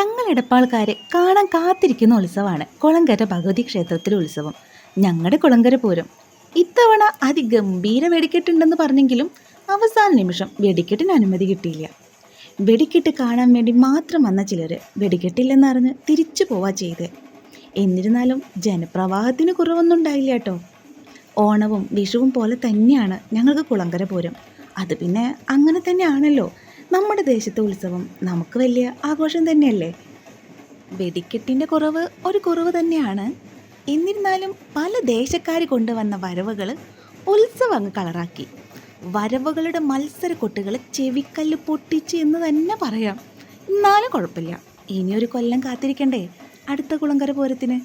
ഞങ്ങൾ എടപ്പാൾക്കാരെ കാണാൻ കാത്തിരിക്കുന്ന ഉത്സവമാണ് കുളങ്കര ഭഗവതി ക്ഷേത്രത്തിലെ ഉത്സവം. ഞങ്ങളുടെ കുളങ്കര പൂരം ഇത്തവണ അതിഗംഭീര വെടിക്കെട്ടുണ്ടെന്ന് പറഞ്ഞെങ്കിലും അവസാന നിമിഷം വെടിക്കെട്ടിന് അനുമതി കിട്ടിയില്ല. വെടിക്കെട്ട് കാണാൻ വേണ്ടി മാത്രം വന്ന ചിലർ വെടിക്കെട്ടില്ലെന്നറിഞ്ഞ് തിരിച്ചു പോവാ ചെയ്ത്. എന്നിരുന്നാലും ജനപ്രവാഹത്തിന് കുറവൊന്നും ഉണ്ടായില്ല കേട്ടോ. ഓണവും വിഷുവും പോലെ തന്നെയാണ് ഞങ്ങൾക്ക് കുളങ്കര പൂരം. അത് പിന്നെ അങ്ങനെ തന്നെയാണല്ലോ, നമ്മുടെ ദേശത്തെ ഉത്സവം നമുക്ക് വലിയ ആഘോഷം തന്നെയല്ലേ. വെടിക്കെട്ടിൻ്റെ കുറവ് ഒരു കുറവ് തന്നെയാണ്. എന്നിരുന്നാലും പല ദേശക്കാർ കൊണ്ടുവന്ന വരവുകൾ ഉത്സവം അങ്ങ് കളറാക്കി. വരവുകളുടെ മത്സര കൊട്ടുകൾ ചെവിക്കല്ല് പൊട്ടിച്ച് എന്ന് തന്നെ പറയാം. എന്നാലും കുഴപ്പമില്ല, ഇനിയൊരു കൊല്ലം കാത്തിരിക്കണ്ടേ അടുത്ത കുളങ്കര പൂരത്തിന്.